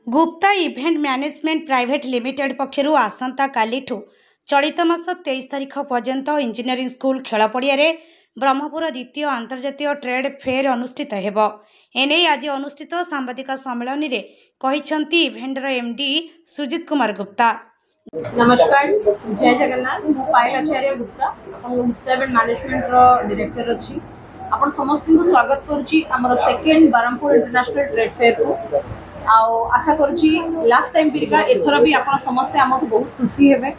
Gupta event management private limited पक्षरु आसंता कालीठू चलित मास 23 तारिख पर्यंत इंजीनियरिंग स्कूल खेल पड़िया ब्रह्मपुर द्वितीय अंतर्जातीय ट्रेड फेयर अनुष्ठित हेब। एने आज अनुष्ठित सांबादिक सम्मेलन में कहिसेंती इभेंटर एमडी सुजित कुमार गुप्ता। नमस्कार, जय जगन्नाथ। मु पायल आचार्य गुप्ता गुप्ता इवेंट मैनेजमेंट रो डायरेक्टर अछि। आपण समस्त को स्वागत करूची हमर second Brahmapur international trade fair को। आशा करूची लास्ट टाइम पिरिका एथरा भी आपण समस्त हमको बहुत खुशी हेबे।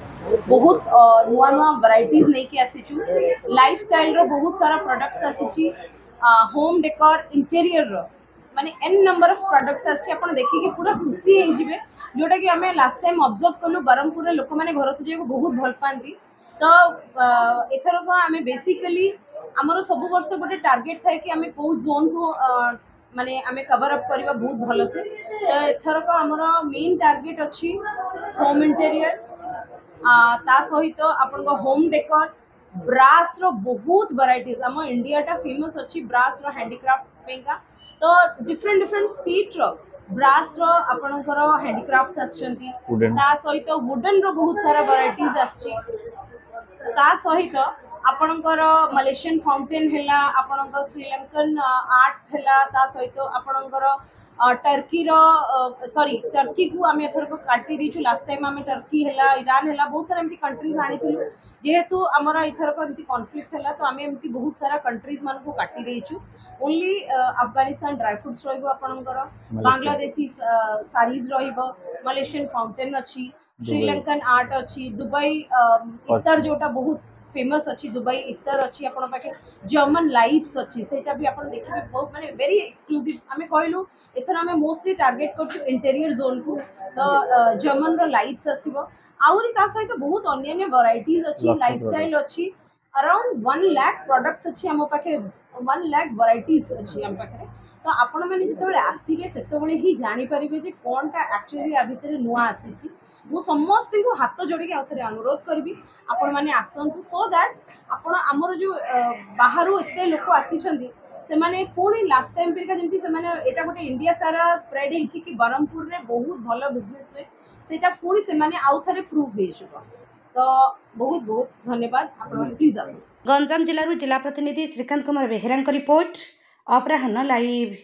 बहुत नुआ नुआ वैरायटीज नै कि आसीचू। लाइफस्टाइल रो बहुत सारा प्रोडक्ट्स आसीची। होम डेकोर इंटीरियर रो माने एन नंबर ऑफ प्रोडक्ट्स आसी। आपण देखि कि पूरा खुशी हे जिवे जोटा कि आम लास्ट टाइम ऑब्जर्व कलु ब्रह्मपुर लोक मैंने घर सजाइक बहुत भल पाती। तो एथरक आम बेसिकली आमर सब वर्ष गोटे टार्गेट थाए कि आम कौ जोन को माने आम कवर अप करवा बहुत भल से। तो एथरक आमर मेन टार्गेट अच्छी होम इंटीरियर ता सहित आपण होम डेकोर ब्रास रो बहुत वैरायटीज आम इंडिया टा फेमस अच्छी ब्रास रो हैंडीक्राफ्ट पेका। तो डिफरेंट डिफरेंट स्टेट रो ब्रास रो आपणकर हैंडीक्राफ्ट्स आछंती। ता सहित वुडन रो बहुत सारा वैरायटीज आछी। ता सहित आपणकर मलेशियन फाउंटेन हैला, आपणकर श्रीलंकन आर्ट हैला, ता सहित आपणकर टर्की रो सॉरी टर्की को आम एथर को काटी दीचु। लास्ट टाइम आम टर्की हैला, ईरान हैला, बहुत सारा एमती कंट्रीज आनिथिलु। जेहेतु आमर एथर को एमती कॉन्फ्लिक्ट हैला तो आम एमती बहुत सारा कंट्रीज मान को काटी देइचु। ओनली अफगानिस्तान ड्राई फ्रूट्स रहिबो, आपणकर बांग्लादेशी साड़ीज रहिबो, मलेशियन फाउंटेन अच्छी, श्रीलंकन आर्ट अच्छी, दुबई इतर जोटा बहुत फेमस अच्छी, दुबई इतर अच्छी, आपण पाखे जर्मन लाइट्स अच्छी, सेटा भी आपण देखिबे बहुत माने वेरी एक्सक्लूसिव। आमे कहलु एथर आमे मोस्टली टार्गेट करछु इंटीरियर जोन को। तो जर्मन रो लाइट्स आसीबो आउरी ता सहित बहुत अन्य वैरायटीज अच्छी, लाइफस्टाइल अच्छी। अराउंड 1 लाख प्रोडक्ट्स अच्छी हम पाखे, 1 लाख वैरायटीज अच्छी हम पाखे। तो आपण मैंने जिते आसिले से ही जानीपारे जे कौनटा एक्चुअली आ भितर नुआ आसी। मु समस्त को हाथ जोड़ी आउे अनुरोध करी आपण मैंने आसतु सो दैट आपण आमर जो बाहर एत लोक आसी से माने पुणी लास्ट टाइम परिका जमी से एटा गोटे इंडिया सारा स्प्रेड होती कि ब्रह्मपुर में बहुत भल बिजनेस हुए सेटा पुणी से आउ थे प्रूव हो। तो बहुत बहुत धन्यवाद। आपण प्लीज आस। गंजाम जिलूर जिला प्रतिनिधि श्रीकांत कुमार बेहेरा रिपोर्ट अपराह्न लाइव।